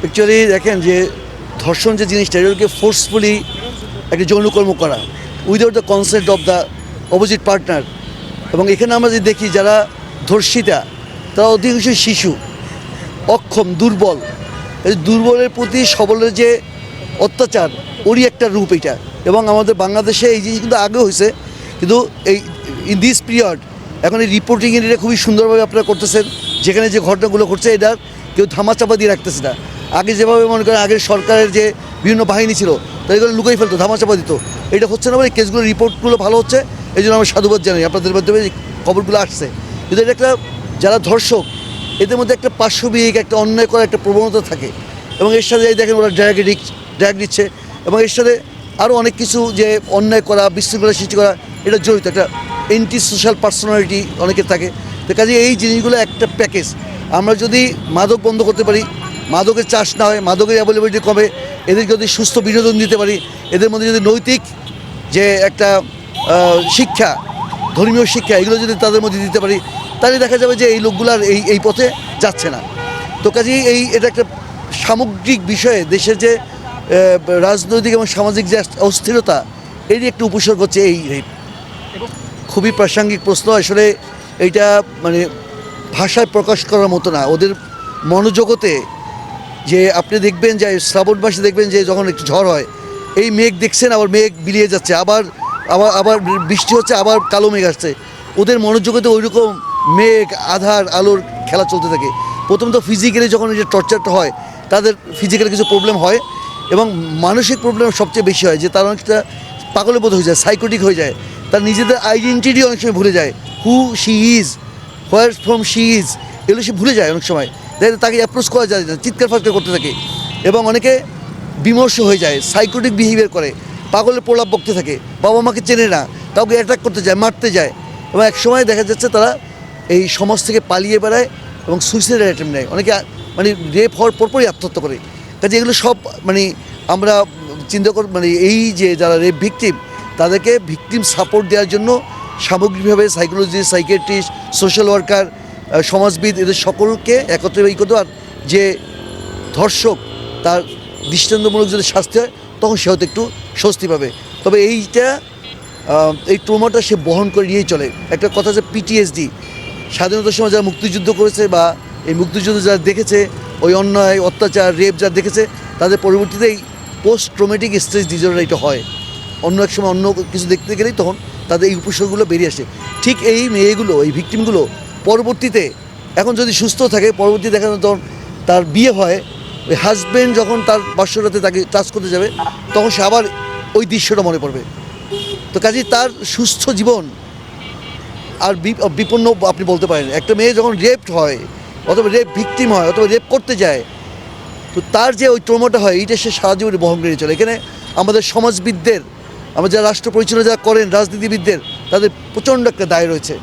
Actually দেখেন যে ধর্ষণ যে জিনিসটা এটাকে ফোর্সফুলি একটা যৌনকর্ম করা without the consent of the opposite partner. এবং এখানে আমরা যে দেখি যারা ধর্ষিতা তারা অধিকাংশ শিশু, অক্ষম, দুর্বল। এই দুর্বলের প্রতি সবলের যে অত্যাচার ওরই একটা রূপ এটা। এবং আমাদের বাংলাদেশে এই জিনিস কিন্তু আগে হয়েছে, কিন্তু এই ইন দিস পিরিয়ড এখন এই রিপোর্টিং এটা খুবই সুন্দরভাবে আপনারা করতেছেন। যেখানে যে ঘটনাগুলো ঘটছে এটার কেউ ধামাচাপা দিয়ে রাখতেছে না। আগে যেভাবে মনে করেন আগের সরকারের যে বিভিন্ন বাহিনী ছিল তারা এগুলো লুকাই ফেলতো, ধামাচাপা দিত। এটা হচ্ছে না বলে কেসগুলো রিপোর্টগুলো ভালো হচ্ছে, এই জন্য আমরা সাধুবাদ জানাই আপনাদের মাধ্যমে খবরগুলো আসছে। কিন্তু এটা একটা যারা ধর্ষক এদের মধ্যে একটা পার্শ্ববিক একটা অন্যায় করার একটা প্রবণতা থাকে। এবং এর সাথে দেখেন ওরা ড্র্যাগ দিচ্ছে এবং এর সাথে আরও অনেক কিছু যে অন্যায় করা, বিশৃঙ্খলা সৃষ্টি করা এটা জড়িত। একটা এন্টি সোশ্যাল পার্সোনালিটি অনেকের থাকে। তো কাজে এই জিনিসগুলো একটা প্যাকেজ। আমরা যদি মাদক বন্ধ করতে পারি, মাদকের চাষ না হয়, মাদকের অ্যাভেলেবিলিটি কমে, এদেরকে যদি সুস্থ বিনোদন দিতে পারি, এদের মধ্যে যদি নৈতিক যে একটা শিক্ষা, ধর্মীয় শিক্ষা এগুলো যদি তাদের মধ্যে দিতে পারি, তাহলে দেখা যাবে যে এই লোকগুলো আর এই পথে যাচ্ছে না। তো কাজেই এটা একটা সামগ্রিক বিষয়ে দেশের যে রাজনৈতিক এবং সামাজিক যে অস্থিরতা এরই একটু উপসর্গ হচ্ছে এই রেপ। খুবই প্রাসঙ্গিক প্রশ্ন। আসলে এইটা মানে ভাষায় প্রকাশ করার মতো না। ওদের মনোজগতে যে আপনি দেখবেন যে শ্রাবণ মাসে দেখবেন যে যখন একটু ঝড় হয়, এই মেঘ দেখছেন আবার মেঘ বিলিয়ে যাচ্ছে, আবার আবার আবার বৃষ্টি হচ্ছে, আবার কালো মেঘ আসছে। ওদের মনোজগতে ওই রকম মেঘ, আধার, আলোর খেলা চলতে থাকে। প্রথমত ফিজিক্যালি যখন এই যে টর্চারটা হয় তাদের ফিজিক্যালি কিছু প্রবলেম হয় এবং মানসিক প্রবলেম সবচেয়ে বেশি হয়, যে তার অনেকটা পাগলের বোধ হয়ে যায়, সাইকোটিক হয়ে যায়। তার নিজেদের আইডেন্টিটি অনেক সময় ভুলে যায়, who she is, where from she is, এগুলো সে ভুলে যায় অনেক সময়। তাকে অ্যাপ্রোচ করা যায় না, চিৎকার ফাৎকার করতে থাকে এবং অনেকে বিমর্ষ হয়ে যায়, সাইকোটিক বিহেভিয়ার করে, পাগলের প্রলাপ বকতে থাকে, বাবা মাকে চেনে না, কাউকে অ্যাটাক করতে যায়, মারতে যায়। এবং এক সময় দেখা যাচ্ছে তারা এই সমাজ থেকে পালিয়ে বেড়ায় এবং সুইসাইডের অ্যাটেম্প নেয়। অনেকে মানে রেপ হওয়ার পরপরই আত্মহত্যা করে। কাজে এগুলো সব মানে আমরা চিন্তা মানে এই যে যারা রেপ ভিকটিম তাদেরকে ভিকটিম সাপোর্ট দেওয়ার জন্য সামগ্রিকভাবে সাইকোলজিস্ট, সাইকিয়াট্রিস্ট, সোশ্যাল ওয়ার্কার, সমাজবিদ এদের সকলকে একত্রে এই করতে। আর যে ধর্ষক তার দৃষ্টান্তমূলক যদি শাস্তি হয় তখন সে হয়তো একটু স্বস্তি পাবে। তবে এই ট্রমাটা সে বহন করে নিয়েই চলে। একটা কথা যে পিটিএসডি, স্বাধীনতার সময় যারা মুক্তিযুদ্ধ করেছে বা এই মুক্তিযুদ্ধ যারা দেখেছে, ওই অন্যায়, অত্যাচার, রেপ যারা দেখেছে, তাদের পরবর্তীতে এই পোস্ট ট্রমেটিক স্ট্রেস ডিসঅর্ডার এটা হয়। অন্য এক সময় অন্য কিছু দেখতে গেলেই তখন তাদের এই উপসর্গগুলো বেরিয়ে আসে। ঠিক এই মেয়েগুলো, এই ভিকটিমগুলো পরবর্তীতে এখন যদি সুস্থ থাকে, পরবর্তী দেখা যায় তখন তার বিয়ে হয়, ওই হাজব্যান্ড যখন তার বাসরাতে তাকে টাচ করতে যাবে তখন সে আবার ওই দৃশ্যটা মনে পড়বে। তো কাজেই তার সুস্থ জীবন আর বিপন্ন আপনি বলতে পারেন। একটা মেয়ে যখন রেপড হয় অথবা রেপ ভিকটিম হয় অথবা রেপ করতে যায়, তো তার যে ওই ট্রমাটা হয় এইটা সে সারা জীবনে বহন করে চলে। এখানে আমাদের সমাজবিদদের, আমরা যারা রাষ্ট্র পরিচালনা যারা করেন, রাজনীতিবিদদের, তাদের প্রচণ্ড একটা দায় রয়েছে।